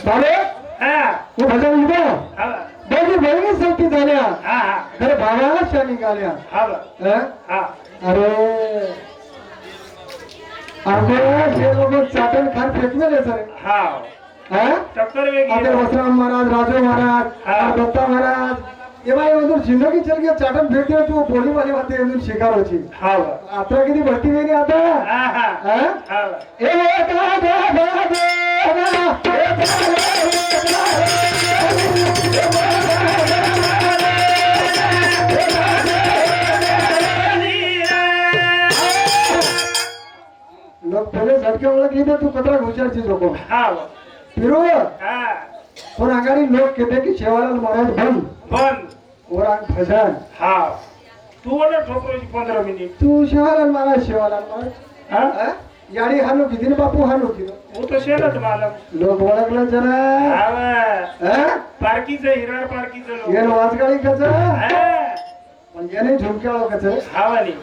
बाबे तू भजन लिहितो दोघी बहिणी संगती झाल्या तर भावाला शानी गाल्या अरे हे लोक चाटण खान फेकलेले सर आता वसराम महाराज राजू महाराज दत्ता महाराज एव्हा मधून जिंदगी चल गया चाटण फेकते तू बोली वाली बातें मधून शिकार होची आता किती भरती वेगळी आता लोग पहले झटके ओळख लिहिते तू कचरा घुसायची लोक फिरू पण आगारी लोक कहते की शेवालाल महाराज बंद और भजन तू बोला ठोकरोची 15 मिनिट तू शेवालाल महाराज याडी हानो किती बापू हानो किती वो तो शेलच मालक लोक ओळखलं जरा पारकीचं हिरार पारकीचं लोक येन वाजगाळी कच पण याने झुमक्याळ कच हावानी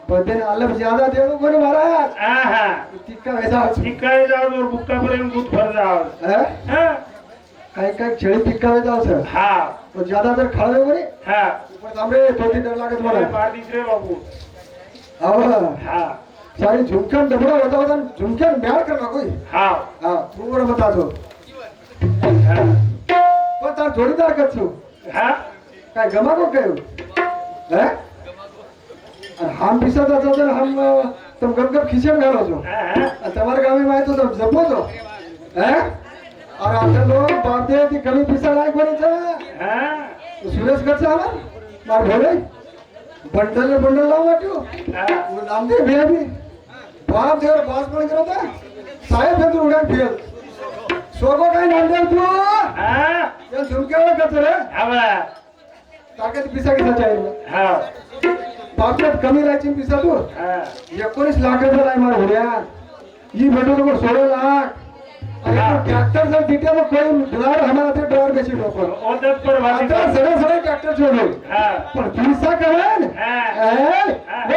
बदन अलग ज्यादा दे दो कोनी महाराज टिक्का वैसा टिक्का जाओ और बुक्का पर गुद भर जाओ काय काय छेड़ी टिक्का वैसा सर तो ज्यादा तर खड़े कोनी ऊपर सामने थोड़ी डर लागत मला मार दिसरे बाबू सारी झुमकन डबड़ा होता होता झुमकन ब्याह करना कोई तू बड़ा बता दो पण तार जोडीदार कछु काय गमा को कयो हम पिसत असो तर हम तुम गप खिसे में घालो जो तुम्हारे गांव में तो जपो जो और आता लोग बाते ती कमी पिसा नाही कोणी तो सुरेश कसा आला मार भोले बंडल लाव वाटो नाम दे बेबी बाप देवर बास पण करत साहेब हे तू उडा फिर सोगो काय नाम दे तू या झुमक्यावर कच रे ताकद पिसा किसा चाहिए पापल्यात कमी राहायची पिसा तू 19 लाख रुपये नाही मार होड्या ही भेटो तो 16 लाख ट्रैक्टर से डिटे तो कोई ड्राइवर हमारा थे ड्राइवर बेची लोग ओदत पर वाली सड़े ट्रैक्टर छोड़ो पर पैसा कवन वो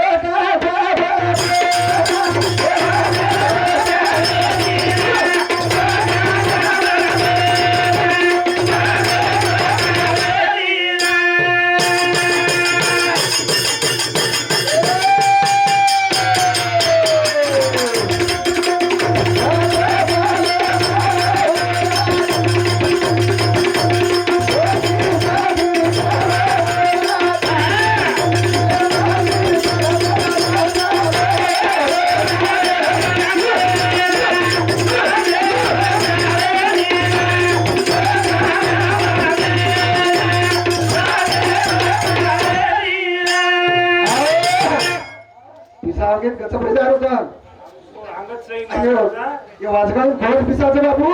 आगे कसं पैसा होता अंगत सही होता ये वाजगाव खोल पिसाचं बाबू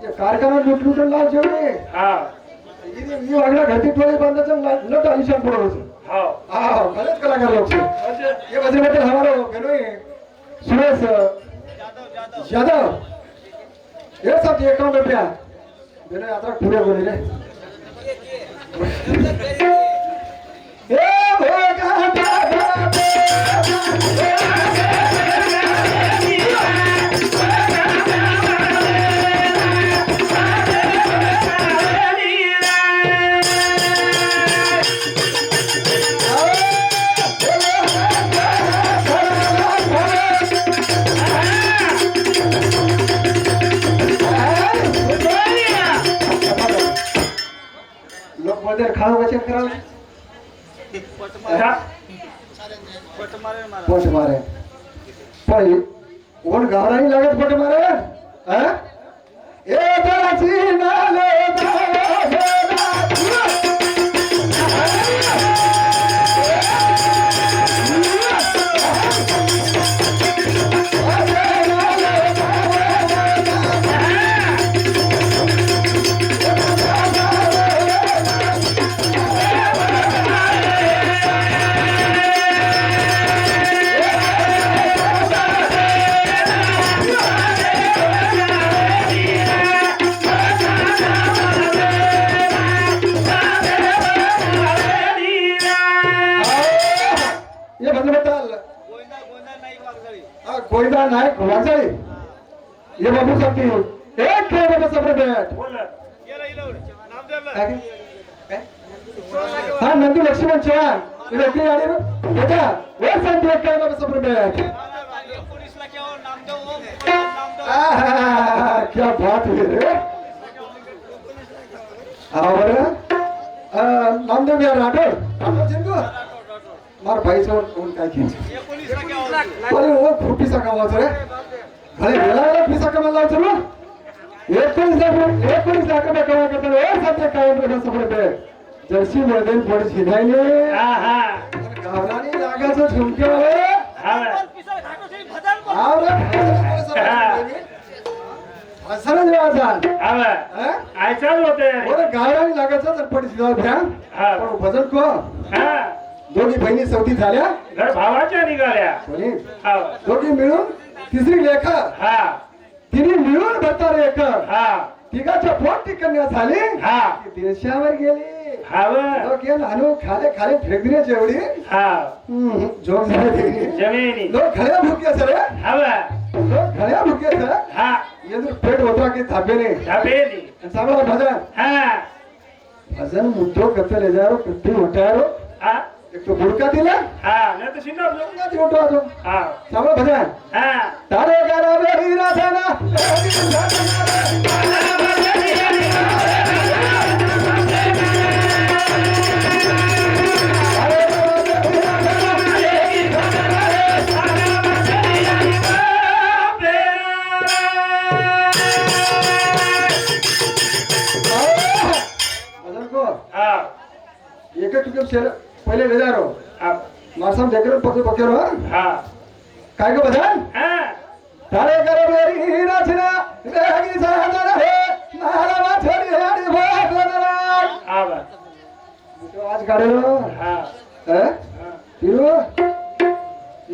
ये कारखाना लुटलुट लाव जेवणे ये वागला घटी टोळी बांधायचं नट आयुष्यात पुढं मदत कलाकार लोग ये बजे बेटे हमारो बेनोई सुरेश यादव ये सब ये काम रुपया बेनोई यात्रा पूरे बोली रे ए भोगा लोक खाओ कसे करावं पट मारे पण कोण गावरानी लागत पट मारे ए दराची नाले नायक वाजाळी ये बाबू साठी एक खेळ बाबा सप्रेट बोल हा नंदू लक्ष्मण चव्हाण इकडे आणि बेटा वर सांगते एक खेळ बाबा सप्रेट क्या बात है रे और नामदेव यार राठौर जिनको मार भाई से कौन काय खींच अरे वो खूप पिसा कमावतो रे अरे वेळा पिसा कमावला चलो 19 लाख रुपये कमा करता रे सध्या काय प्रकार सपडते जर्सी मध्ये पोलीस हिडायले हा हा गावरानी लागाचं झुमके रे हा सरळ वाजान हा आयचाच होते ओरे गावरानी लागाचं तर पडीस जाऊ भ्या हा. पण भजन को हा दोघी बहिणी सौती झाल्या घर भावाच्या निघाल्या कोणी हा दोघी मिळून तिसरी लेख हा तिने मिळून भरता एक हा तिघाच्या पोट टिकण्या झाली हा ती देशावर गेली हाव लोक ये नानू खाले खाले फेकदिने जेवढी हा जोर झाले जमिनी लोक खळ्या भुके सर हाव लोक खळ्या भुके सर हा येदर पेट होता की थापेने धाबेनी चांगला भजन हा भजन मुद्दो कत्ते ले जारो कत्ते उठारो हा एक तो बुडका दिला हा नाही तर शिंदा ना ती उठवा तो हा चांगला भजन हा तारे गारा बेरी राधाना भजन को हा एक टुकम शेर पहिले ले जारो हा मारसम देखरो पके पकेरो हा काय को भजन हा तारे गारा बेरी राधना बेगी साधना हे महारा माथरी हाडी भोगना आव तो आज काढेलो हा हैं पिरो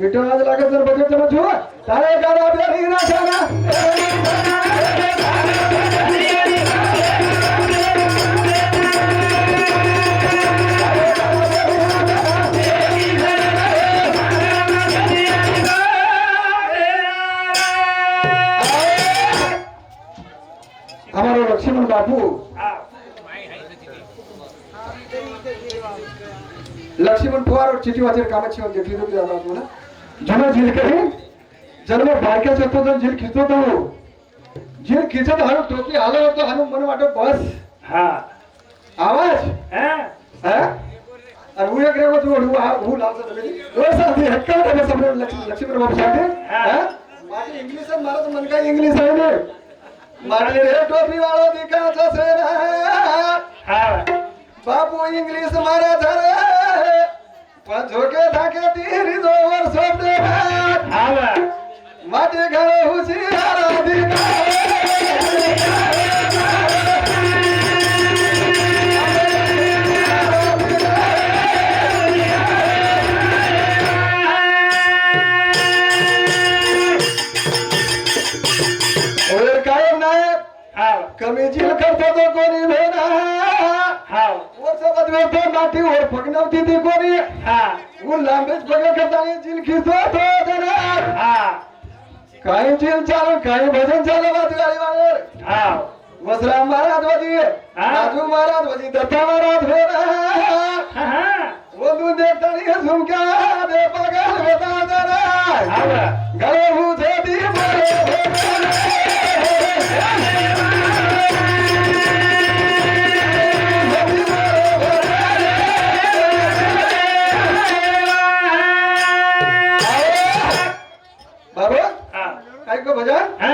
मिठो आज लागत जर बजेट समजू तारे गारा बेरी राधना हमारे लक्ष्मण बापू लक्ष्मण पवार और चिठी वाचर कामाची होऊन देखली तुम्ही जाणार म्हणा जुना झील करी जन्म बायकाच होतो जर झील खिचतो तो झील खिचत हाणू टोपी आलो होतो हाणू मन वाटत बस हा आवाज हा हा और वो एक रेवत वो लावतो तुम्ही वो सांगते हक्का रे समोर लक्ष्मण बापू सांगते हा माझी इंग्लिश मारत मन काय इंग्लिश आहे ने मारले रे टोपी वाळो दिकाचा सेना हा बापू इंग्लिश मारा धरे पण झोके धाके तीरी जोवर सोडे आव माटे घाल हुशियार दिना ओर काय नायक आव कमी जील करतो तो कोणी भेना हा वर सोबत वेळतो माठी वर फगनवती ती कोणी हा वो लांबेच बघा करताना जील खिचतो तो जरा हा काही जील चालू काही भजन चालू बात गाडी वाले हा वसराम महाराज वजी राजू महाराज वजी दत्ता महाराज भेना हा वो तू देखतानी झुमक्या दे पगार होता जरा आव गळे हुते दी बरे बाबू हा काय को भजन हा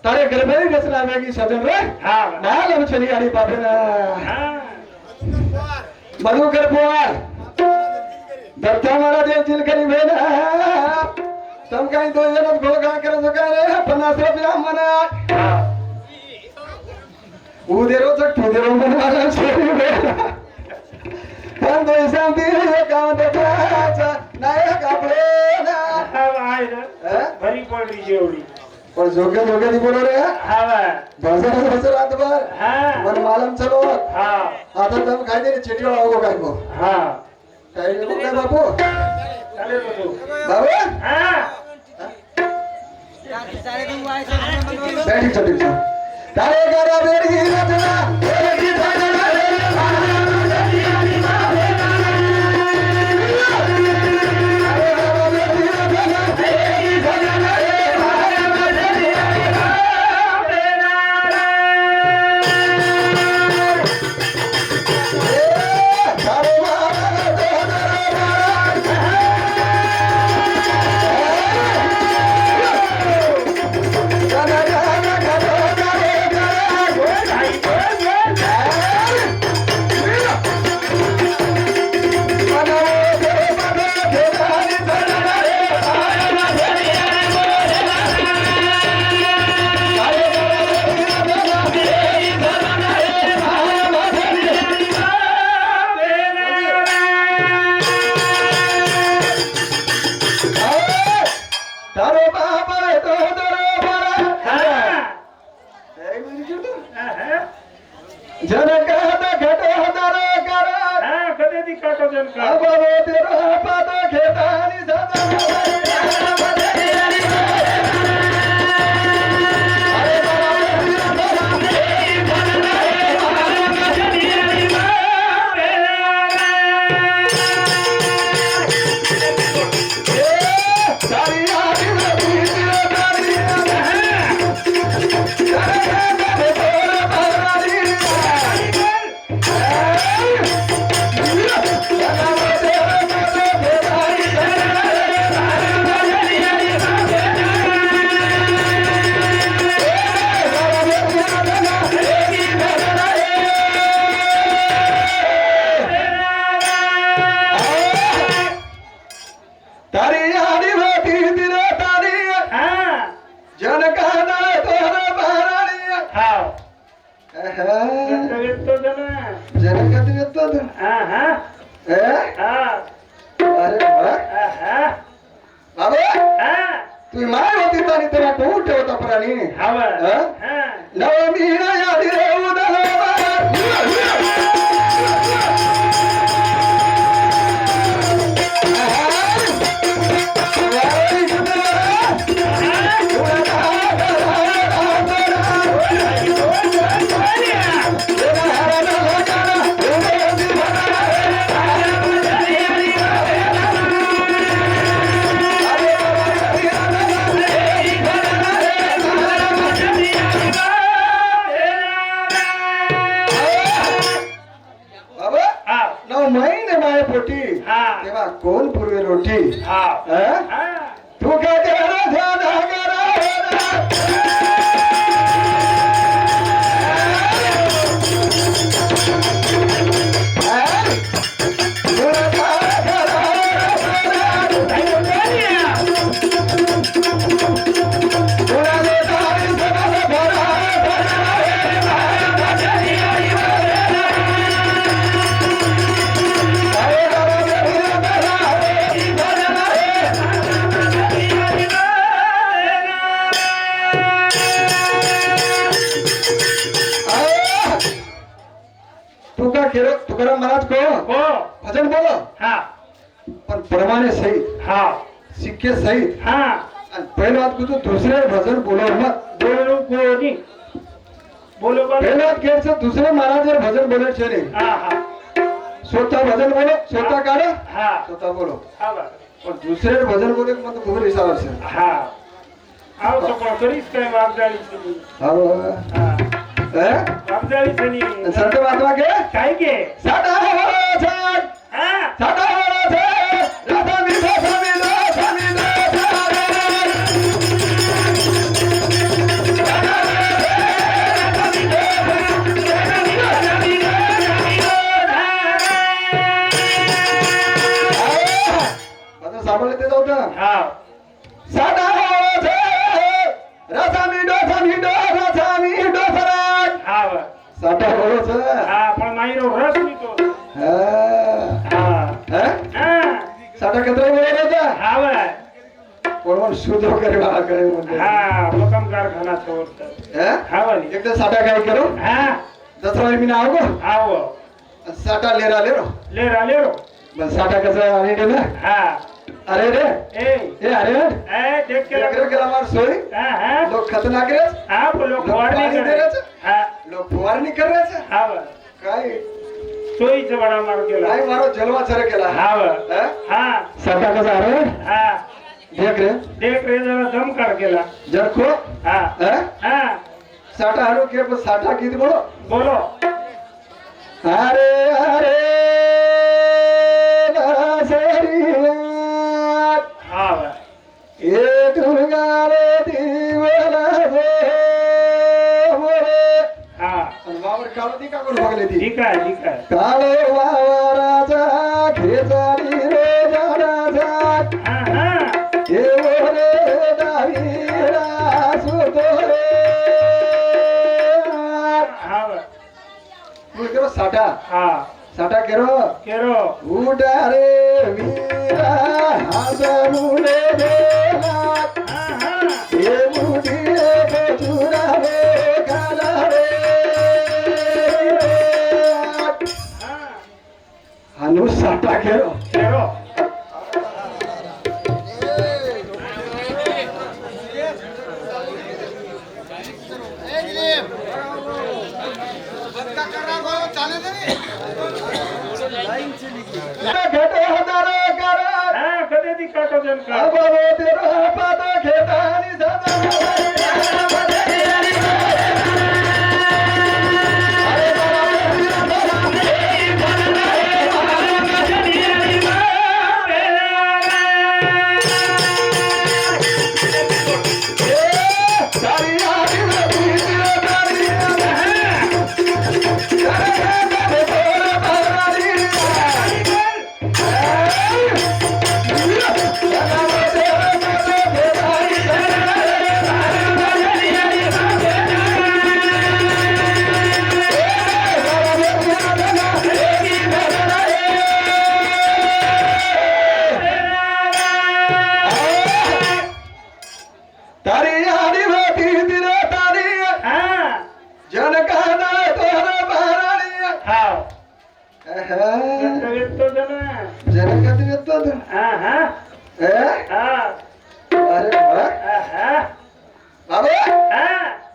तारे घर में ही रचना आवेगी सजन रे हा नाल हम चली गाड़ी बाबे ना हा मधुकर पुआर दत्ता महाराज जिल करी भेना तुम काही दो जन घोगा कर सका रे 50 रुपया मना उदेरो तक ठुदेरो मना छेरी भेना पण दो शांती गाव देखाचा नायक आपलेना आहे ना भरी पडली जेवढी पण जोगे जोगे दी बोलो रे हा भजन रात भर हा मन मालम चलो हा आता तुम काय दे चिट्ठी वाळो काय को हा काय नको काय बापू चालेल तू बाबू हा ठीक છે ઠીક છે તારે કરા બેરી રચના બેરી ધના રે તારો બાપ તો દરો બરા હા એ બોલી ગયો તો હા જનક હત ઘટો દરો કર હા કદેથી કાટો જન કા અબરો તેરો પદ ખેતાની તારી યાદી વાતી દિલો તારી હા જનક ના તોર બારાણી હા જનક તો જન દિલો તો હા હા હે હા અરે વાહ હા બાબા હા તું માય હોતી તારી તેરા કોટ હોતા પ્રાણી હવે હા હા નવ મીરા યાદી રે મહિને માય પોટી હા તેમાં કોણ પૂર્વે રોટી હા હે હા તું કે તેરા ધ્યાન કરા तुकाराम महाराज को को भजन बोलो હા पण प्रमाणे सहित હા सिक्के सहित હા आणि पहिली बात कुठं दुसरे भजन बोलो मत બોલો કોની બોલો બોલો पहिली बात घ्यायचं दुसरे महाराज जर भजन बोले छे હા હા स्वतः भजन बोलो स्वतः काढो હા स्वतः बोलो હા બા. पण दुसरे भजन बोले मग तो खूप रिसावर છે હા આવ તો પણ કરીશ કઈ વાપદાળી છે ની. હા હા હે વાપદાળી છે ની. સંત વાતવા કે કાઈ કે સાડા હોરો છે હા સાડા હોરો છે રાધા મીઠો સમીલો સમીલો બધું સાંભળી દેતો હતા હા સાડા હોરો છે રાધા મીઠો સમીલો રાધા મીઠો સરાજ હા બા. સાડા હોરો છે હા પણ માયરો રસ લીધો હા હા હે હા સાડા કતરા બોલે હતા હા બા. કોણ શુદ્ધો કરવા કરે મને હા મકમ કારખાના છોડ હે હા વાલી એક તો સાડા કાઈ કરો હા 10 મીના આવો આવો સાડા લેરા લેરો લેરા લેરો બસ સાડા કતરા આની દે ને હા अरे रे ए ए अरे ए देख के देख रे केला मार सोई हां लोग खतरनाक रे हां वो लोग वार्निंग पाणी कर दे रहे रहे हां लोग फुवारणी कर रहे छे हां काय सोई से बड़ा मार केला काय मारो जलवा चरे केला हां हां साटा कसा अरे हां देख रे जरा दम कर केला जरखो हां हां साटा हरो के पर साटा गीत बोलो बोलो अरे अरे बासरिया हां ये दुर्गा रे दीवाना रे मोरे हां वावर कालो दी का कोण बघले ती ठीक है कालो वावराचा खेचाडी रे जाडाचा हां हां ये मोरे दावीरा सुतोरे हां तू केरो साटा हां साटा केरो उडा रे वीरा हासनुले देला हां हां ये मुडीए बजुरा रे काला रे हां हानु साटा केरो घेते हजारो करा हां कदे दी काटो जन का अब वो तेरा पादा घेतानी सदा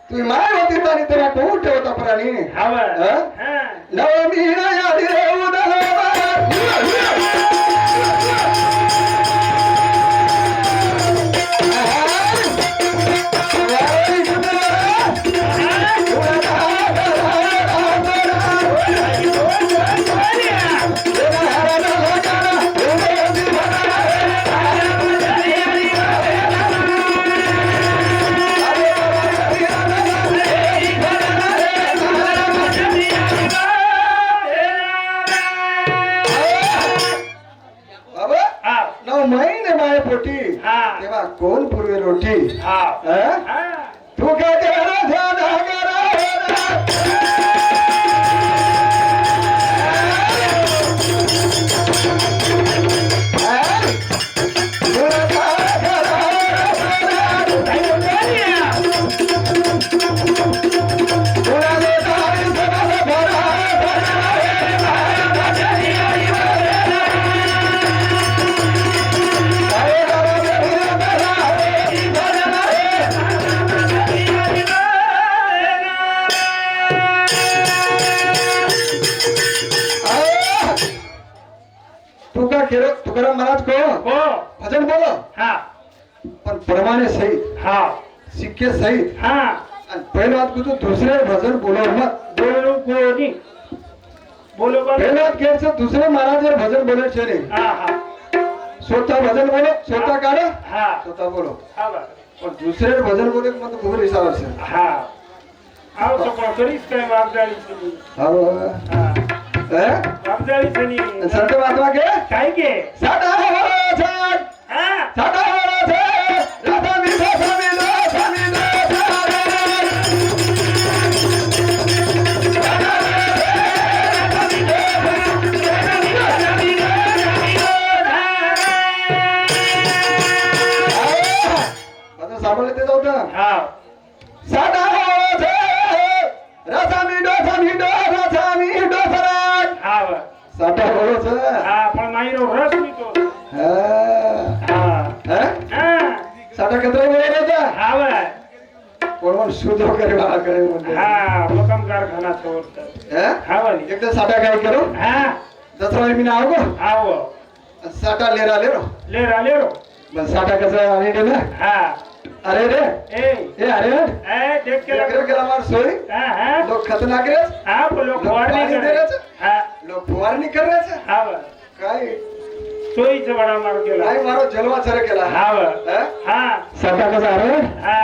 तुम्ही माय होती तरी तेव्हा ठेवून ठेवता प्राणी नवमीना यादी रे महिने माय पोटी तेव्हा कोण पूर्वी रोटी तू काय तुकाराम महाराज को भजन बोलो पण प्रमाणे सहित सिक्के सहित पहले बात कुछ दूसरे भजन बोलो मत बोलो पहले बात के से दूसरे महाराज भजन बोले चले स्वतः भजन बोलो स्वतः काढो स्वतः बोलो और दूसरे भजन बोले मतलब खूब हिसाब से आओ तो करीस काय वागदाळी छनी वागदाळी छनी संत महात्मा के काय के साडा हो छाड साडा हो छे राधा मिठा समीलो आता साबले ते जाऊ साडा हो छे राधा मिठो फराट साटा बोलो छे पण माईरो रस पीतो साठा कतरा वेळ होता हा बाय पण शुद्ध करे बाळा करे म्हणते हा मकम कारखाना छोड़ता हा वाली एकदा साठा काय करो हा दसरा मी ना आगो आओ साठा लेरा लेरो ले रो बस साठा कसा आणि दे ना हा अरे रे ए अरे ए देख के लेकर गेला मार सोई हा लोग खतरनाक रे हा लोग फवारणी कर रहे हा लोग फवारणी कर रहे हा बा काय सोई से बड़ा मार केला काय मारो जलवा चर केला हा बा हा साठा कसा अरे हा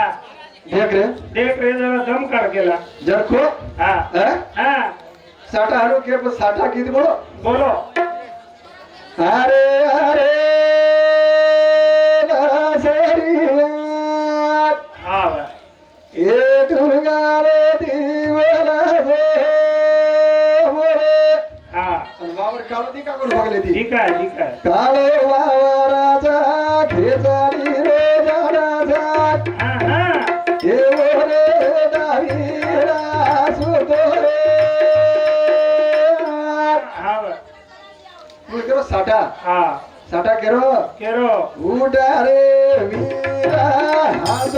देख रे जरा दम कर केला जर खो हा हा साठा हरो के बस साठा गीत बोलो बोलो अरे अरे दसरिया हा बा ये दुर्गा रे दीवाना रे मोरे हा आणि वावर काढू ती का कोण बघले ती ठीक आहे काळे वावराचा खेचाडी रे जाण्याचा हा हा ये मोरे दावीला सुतो रे हा बा तू केरो साठा हा साठा केरो केरो उडा रे वीरा हात